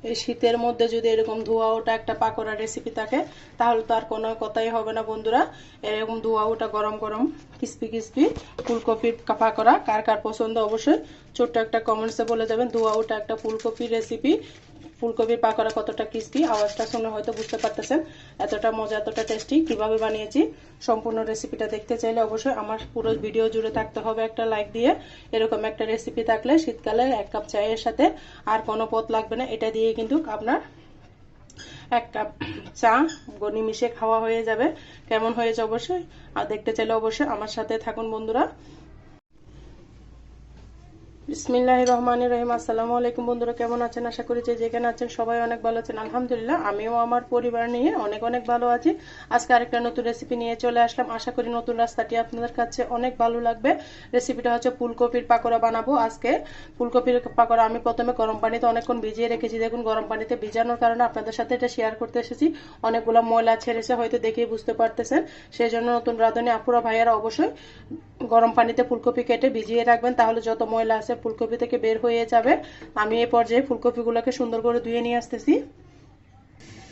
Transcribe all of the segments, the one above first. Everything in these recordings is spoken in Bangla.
এই শীতের মধ্যে যদি এরকম ধোয়া ওঠা একটা পাকোড়া রেসিপি থাকে তাহলে তো আর কোনো কথাই হবে না বন্ধুরা। এরকম ধোয়া ওঠা গরম গরম ক্রিস্পি ক্রিস্পি ফুলকপির পাকোড়া কার কার পছন্দ অবশ্যই ছোট্ট একটা কমেন্টসে বলে যাবেন। ধোয়া ওঠা একটা ফুলকপির রেসিপি, ফুলকপির পাকোড়া কতটা ক্রিস্পি, আওয়াজটা শুনে হয়তো বুঝতে পারতেছেন এতটা মজা এতটা টেস্টি কিভাবে বানিয়েছি। সম্পূর্ণ রেসিপিটা দেখতে চাইলে অবশ্যই আমার পুরো ভিডিও জুড়ে থাকতে হবে একটা লাইক দিয়ে। এরকম একটা রেসিপি থাকলে শীতকালে 1 কাপ চায়ের সাথে আর কোনো পদ লাগবে না, এটা দিয়ে কিন্তু আপনার 1 কাপ চা নিমিশে খাওয়া হয়ে যাবে। কেমন হয়েছে অবশ্যই আর দেখতে চাইলে অবশ্যই আমার সাথে থাকুন বন্ধুরা। বিসমিল্লাহির রহমানির রহিম। আসসালামু আলাইকুম বন্ধুরা, কেমন আছেন? আশা করি যে যেখানে আছেন সবাই অনেক ভালো আছেন। আলহামদুলিল্লাহ আমিও আমার পরিবার নিয়ে অনেক অনেক ভালো আছি। আজকে আরেকটা নতুন রেসিপি নিয়ে চলে আসলাম। আশা করি নতুন রাস্তাটি আপনাদের কাছে অনেক ভালো লাগবে। রেসিপিটা হচ্ছে ফুলকপির পাকোড়া বানাবো আজকে। ফুলকপির পাকোড়া আমি প্রথমে গরম পানিতে অনেকক্ষণ ভিজিয়ে রেখেছি। দেখুন গরম পানিতে ভিজানোর কারণে আপনাদের সাথে এটা শেয়ার করতে এসেছি। অনেকগুলো ময়লা ছেড়েছে হয়তো দেখেই বুঝতে পারতেছেন। সেই জন্য নতুন রাঁধুনি আপুরা ভাইয়ারা অবশ্যই গরম পানিতে ফুলকপি কেটে ভিজিয়ে রাখবেন, তাহলে যত ময়লা আছে ফুলকপি থেকে বের হয়ে যাবে। আমি এই পর্যায়ে ফুলকপিগুলোকে সুন্দর করে ধুয়ে নিয়ে আসতেছি।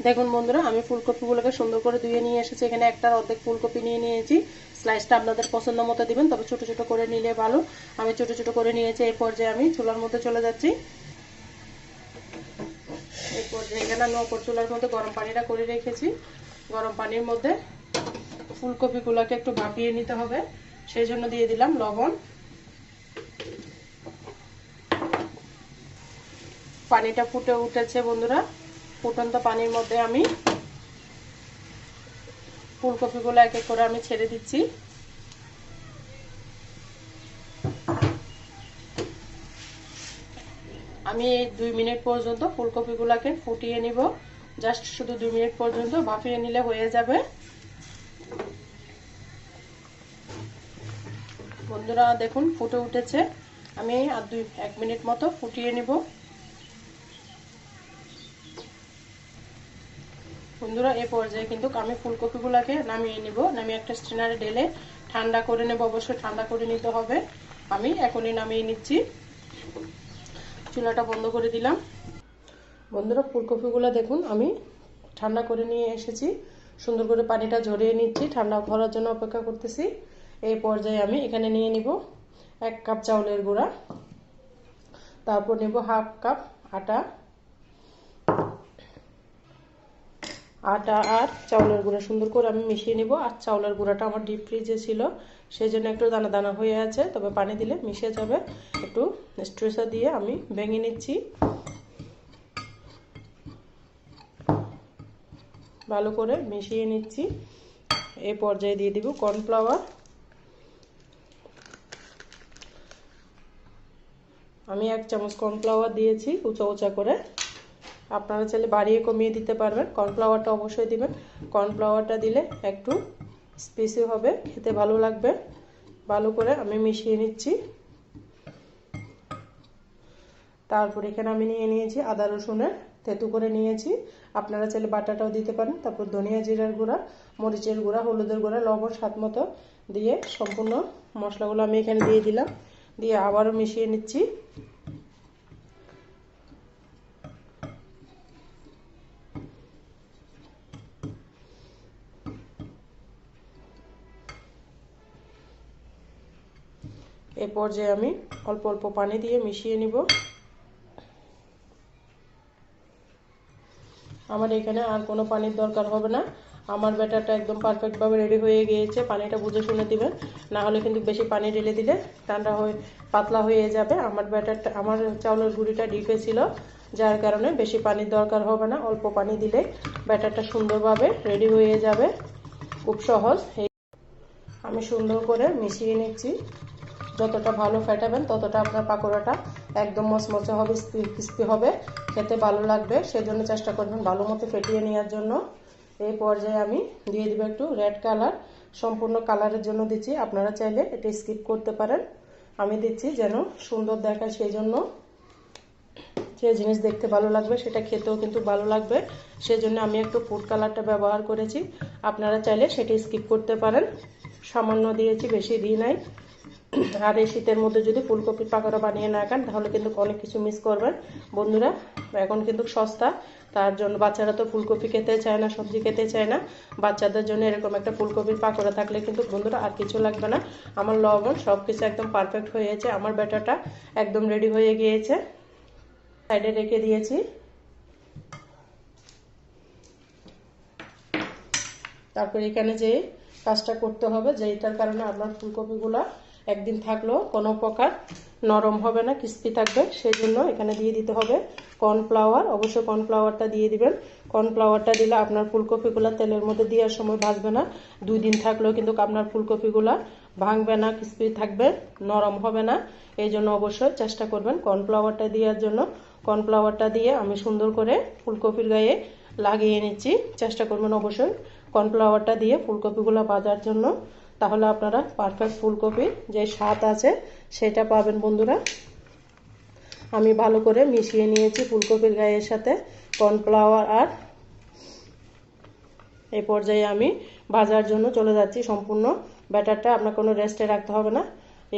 দেখুন বন্ধুরা আমি ফুলকপিগুলোকে সুন্দর করে ধুয়ে নিয়ে এসেছি। এখানে একটার অর্ধেক ফুলকপি নিয়ে নিয়েছি। স্লাইসটা আপনাদের পছন্দ মতো দিবেন, তবে ছোট ছোট করে নিলে ভালো। আমি ছোট ছোট করে নিয়েছি। এই পর্যায়ে আমি চুলার মধ্যে চলে যাচ্ছি। এই পর্যায়ে এখানে আমি অপর চুলার মধ্যে গরম পানিটা করে রেখেছি। গরম পানির মধ্যে ফুলকপিগুলোকে একটু ভাপিয়ে নিতে হবে, সেই জন্য দিয়ে দিলাম লবণ। পানিটা ফুটে উঠেছে বন্ধুরা। ফুটন্ত পানির মধ্যে আমি ফুলকপিগুলো এক এক করে আমি ছেড়ে দিচ্ছি। আমি 2 মিনিট পর্যন্ত ফুলকপিগুলোকে ফুটিয়ে নিব। জাস্ট শুধু 2 মিনিট পর্যন্ত ভাপিয়ে নিলে হয়ে যাবে। বন্ধুরা দেখুন ফুটে উঠেছে। আমি আর 1 মিনিট মতো ফুটিয়ে নিব। বন্ধুরা এই পর্যায়ে কিন্তু আমি ফুলকপিগুলোকে নামিয়ে নিব। নামিয়ে একটা স্ট্রেনারে ঢেলে ঠান্ডা করে নেব। অবশ্যই ঠান্ডা করে নিতে হবে। আমি এখনই নামিয়ে নিচ্ছি। চুলাটা বন্ধ করে দিলাম। বন্ধুরা ফুলকপিগুলো দেখুন আমি ঠান্ডা করে নিয়ে এসেছি। সুন্দর করে পানিটা ঝরিয়ে নিচ্ছি, ঠান্ডা করার জন্য অপেক্ষা করতেছি। এই পর্যায়ে আমি এখানে নিয়ে নিব 1 কাপ চাউলের গুঁড়া, তারপর নেব 1/2 কাপ আটা। আটা আর চাউলের গুঁড়া সুন্দর করে আমি মিশিয়ে নিব। আর চাউলের গুঁড়াটা আমার ডিপ ফ্রিজে ছিল, সেই জন্য একটু দানা দানা হয়ে আছে, তবে পানি দিলে মিশে যাবে। একটু স্ট্রেসার দিয়ে আমি ভেঙে নিচ্ছি। ভালো করে মিশিয়ে নিচ্ছি। এই পর্যায়ে দিয়ে দিব কর্নফ্লাওয়ার। আমি 1 চামচ কর্নফ্লাওয়ার দিয়েছি উঁচা উঁচা করে। আপনারা চাইলে বাড়িয়ে কমিয়ে দিতে পারবেন। কর্নফ্লাওয়ারটা অবশ্যই দিবেন। কর্নফ্লাওয়ারটা দিলে একটু স্পাইসি হবে, খেতে ভালো লাগবে। ভালো করে আমি মিশিয়ে নিচ্ছি। তারপর এখানে আমি নিয়ে নিয়েছি আদা রসুনের থেতু করে নিয়েছি। আপনারা চাইলে বাটাটাও দিতে পারেন। তারপর ধনিয়া জিরার গুঁড়া, মরিচের গুঁড়া, হলুদের গুঁড়া, লবণ স্বাদ মতো দিয়ে সম্পূর্ণ মশলাগুলো আমি এখানে দিয়ে দিলাম। দিয়ে আবারও মিশিয়ে নিচ্ছি। এই পর্যায়ে আমি অল্প অল্প পানি দিয়ে মিশিয়ে নিব। আমার এখানে আর কোনো পানির দরকার হবে না। আমার ব্যাটারটা একদম পারফেক্টভাবে রেডি হয়ে গিয়েছে। পানিটা বুঝে শুনে দিবেন, না হলে কিন্তু বেশি পানি ঢেলে দিলে ঠান্ডা হয়ে পাতলা হয়ে যাবে। আমার ব্যাটারটা আমার চাউলের গুঁড়িটা ডিপে ছিল, যার কারণে বেশি পানির দরকার হবে না। অল্প পানি দিলে ব্যাটারটা সুন্দরভাবে রেডি হয়ে যাবে। খুব সহজ। আমি সুন্দর করে মিশিয়ে নিচ্ছি। যতটা ভালো ফেটাবেন ততটা আপনার পাকোড়াটা একদম মচমচে হবে, ক্রিস্পি হবে, খেতে ভালো লাগবে। সেজন্য চেষ্টা করবেন ভালো মতো ফেটিয়ে নেওয়ার জন্য। এই পর্যায়ে আমি দিয়ে দিব একটু রেড কালার। সম্পূর্ণ কালারের জন্য দিচ্ছি, আপনারা চাইলে এটা স্কিপ করতে পারেন। আমি দিচ্ছি যেন সুন্দর দেখায়, সেই জন্য। যে জিনিস দেখতে ভালো লাগবে সেটা খেতেও কিন্তু ভালো লাগবে, সেজন্য আমি একটু ফুড কালারটা ব্যবহার করেছি। আপনারা চাইলে সেটা স্কিপ করতে পারেন। সামান্য দিয়েছি, বেশি দিই নাই। আর এই শীতের মধ্যে যদি ফুলকপির পাকোড়া বানিয়ে না খান তাহলে কিন্তু অনেক কিছু মিস করবেন বন্ধুরা। এখন কিন্তু সস্তা, তার জন্য বাচ্চারা তো ফুলকপি খেতে চায় না, সবজি খেতে চায় না। বাচ্চাদের জন্য এরকম একটা ফুলকপির পাকোড়া থাকলে কিন্তু বন্ধুরা আর কিছু লাগবে না। আমার লবণ সব কিছু একদম পারফেক্ট হয়েছে, আমার ব্যাটারটা একদম রেডি হয়ে গিয়েছে। সাইডে রেখে দিয়েছি। তারপর এখানে যে কাজটা করতে হবে, যেটার কারণে আপনার ফুলকপিগুলো একদিন থাকলেও কোনো প্রকার নরম হবে না, ক্রিস্পি থাকবে, সেই জন্য এখানে দিয়ে দিতে হবে কর্নফ্লাওয়ার। অবশ্যই কর্নফ্লাওয়ারটা দিয়ে দিবেন। কর্নফ্লাওয়ারটা দিলে আপনার ফুলকপিগুলো তেলের মধ্যে দেওয়ার সময় ভাজবে না, 2 দিন থাকলেও কিন্তু আপনার ফুলকপিগুলো ভাঙবে না, ক্রিস্পি থাকবে, নরম হবে না। এই জন্য অবশ্যই চেষ্টা করবেন কর্নফ্লাওয়ারটা দেওয়ার জন্য। কর্নফ্লাওয়ারটা দিয়ে আমি সুন্দর করে ফুলকপির গায়ে লাগিয়ে নিচ্ছি। চেষ্টা করবেন অবশ্যই কর্নফ্লাওয়ারটা দিয়ে ফুলকপিগুলো ভাজার জন্য, তাহলে আপনারা পারফেক্ট ফুলকপির যে স্বাদ আছে সেটা পাবেন বন্ধুরা। আমি ভালো করে মিশিয়ে নিয়েছি ফুলকপির গায়ের সাথে কর্নফ্লাওয়ার। আর এই পর্যায়ে আমি ভাজার জন্য চলে যাচ্ছি। সম্পূর্ণ ব্যাটারটা আপনার কোনো রেস্টে রাখতে হবে না,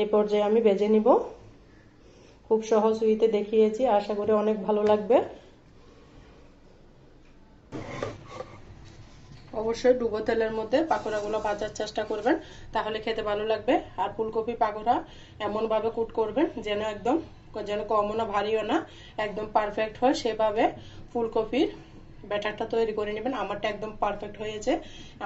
এই পর্যায়ে আমি ভেজে নিব। খুব সহজ উইতে দেখিয়েছি, আশা করি অনেক ভালো লাগবে। অবশ্যই ডুবো তেলের মধ্যে পাকোড়াগুলো ভাজার চেষ্টা করবেন, তাহলে খেতে ভালো লাগবে। আর ফুলকপি পাকোড়া এমনভাবে কুট করবেন যেন কমও না ভারীও না, একদম পারফেক্ট হয়, সেভাবে ফুলকপির ব্যাটারটা তৈরি করে নেবেন। আমারটা একদম পারফেক্ট হয়েছে।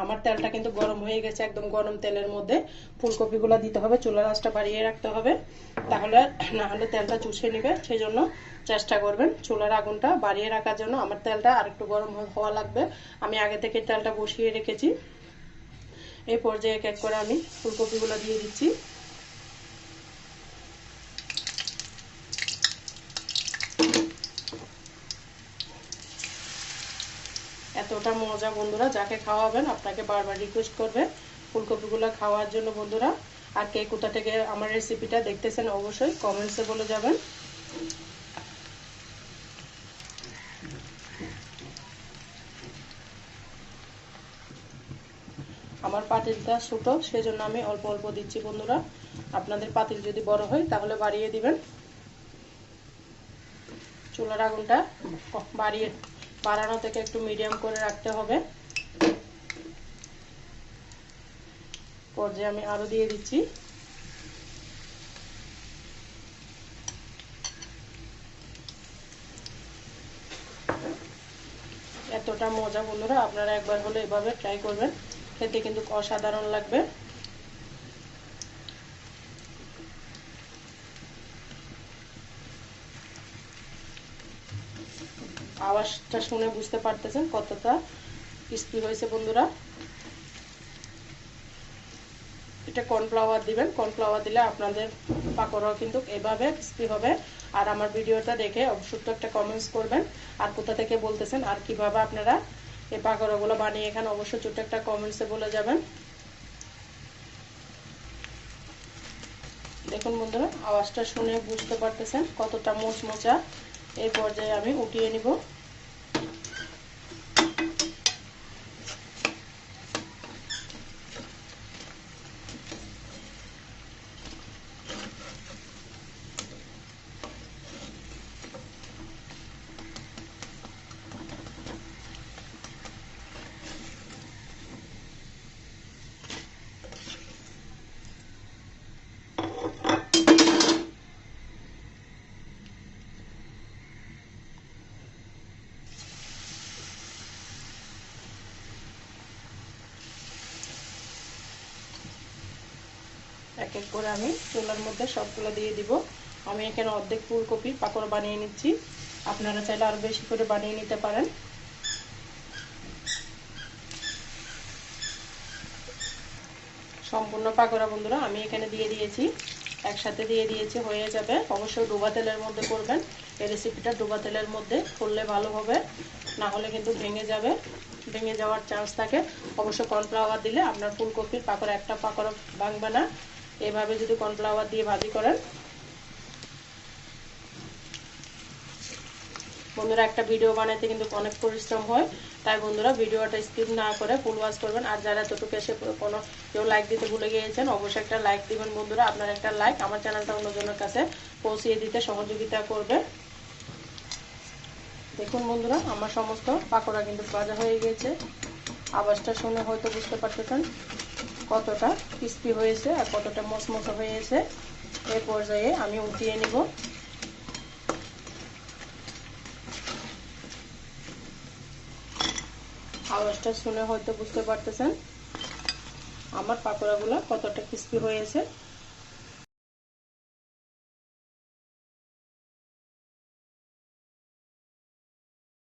আমার তেলটা কিন্তু গরম হয়ে গেছে, একদম গরম তেলের মধ্যে ফুলকপিগুলো দিতে হবে। চুলার আঁচটা বাড়িয়ে রাখতে হবে, তাহলে না হলে তেলটা চুষে নেবে। সেই জন্য চেষ্টা করবেন চুলার আগুনটা বাড়িয়ে রাখার জন্য। আমার তেলটা আরেকটু গরম হওয়া লাগবে, আমি আগে থেকে তেলটা বসিয়ে রেখেছি। এই পর্যায়ে এক এক করে আমি ফুলকপিগুলো দিয়ে দিচ্ছি। এতটা মজা বন্ধুরা, যাকে খাওয়াবেন আপনাকে বারবার রিকোয়েস্ট করবে ফুলকপিগুলো খাওয়ার জন্য বন্ধুরা। আর কে কোথা থেকে আমার রেসিপিটা দেখতেছেন অবশ্যই কমেন্টসে বলে যাবেন। আমার পাতিলটা ছোট, সেজন্য আমি অল্প অল্প দিচ্ছি বন্ধুরা। আপনাদের পাতিল যদি বড় হয় তাহলে বাড়িয়ে দিবেন। চুলার আগুনটা বাড়ানো থেকে একটু মিডিয়াম করে রাখতে হবে। পর্যায়ে আমি আরো দিয়ে দিচ্ছি। এতটা মজা বন্ধুরা, আপনারা একবার হলে এভাবে ট্রাই করবেন, খেতে কিন্তু অসাধারণ লাগবে। আওয়াজটা শুনে বুঝতে পারতেছেন কতটা ক্রিস্পি হয়েছে বন্ধুরা। এটা কর্নফ্লাওয়ার দিবেন, কর্নফ্লাওয়ার দিলে আপনাদের পাকোড়াও কিন্তু এভাবে ক্রিস্পি হবে। আর আমার ভিডিওটা দেখে অবশ্যই একটা কমেন্টস করবেন, আর কোথা থেকে বলতেছেন আর কিভাবে আপনারা এই পাকোড়াগুলো বানিয়ে খান, অবশ্যই ছোট্ট একটা কমেন্টসে বলে যাবেন। দেখুন বন্ধুরা, আওয়াজটা শুনে বুঝতে পারতেছেন কতটা মোচমোচা। এই পর্যায়ে আমি উঠিয়ে নিব। এক এক করে আমি চুলার মধ্যে সবগুলো দিয়ে দিব। আমি এখানে অর্ধেক ফুলকপির পাকোড়া বানিয়ে নিচ্ছি, আপনারা চাইলে আরো বেশি করে বানিয়ে নিতে পারেন। সম্পূর্ণ পাকোড়া বন্ধুরা আমি এখানে দিয়ে দিয়েছি, একসাথে দিয়ে দিয়েছি, হয়ে যাবে। অবশ্যই ডুবা তেলের মধ্যে করবেন এই রেসিপিটা, ডুবা তেলের মধ্যে করলে ভালো হবে, না হলে কিন্তু ভেঙে যাবে, ভেঙে যাওয়ার চান্স থাকে। অবশ্য কর্নফ্লাওয়ার দিলে আপনার ফুলকপির পাকোড়া একটা পাকোড়া ভাঙবে না, এভাবে যদি কর্নফ্লাওয়ার দিয়ে ভাজি করেন। বন্ধুরা একটা ভিডিও বানাইতে কিন্তু অনেক পরিশ্রম হয়, তাই বন্ধুরা ভিডিওটা স্কিপ না করে ফুল ওয়াচ করবেন। আর যারা এতটুকু এসে কোনো কেউ লাইক দিতে ভুলে গিয়েছেন অবশ্যই একটা লাইক দিবেন বন্ধুরা। আপনার একটা লাইক আমার চ্যানেলটা অন্যজনের কাছে পৌঁছিয়ে দিতে সহযোগিতা করবে। দেখুন বন্ধুরা, আমার সমস্ত পাকোড়া কিন্তু ভাজা হয়ে গেছে। আওয়াজটা শুনে হয়তো বুঝতে পারতেছেন কতটা ক্রিস্পি হয়েছে আর কতটা মচমচে হয়েছে। এই পর্যায়ে আমি উঠিয়ে নিব। আওয়াজটা শুনে হয়তো বুঝতে পারতেছেন আমার পাকোড়াগুলো কতটা ক্রিস্পি হয়েছে।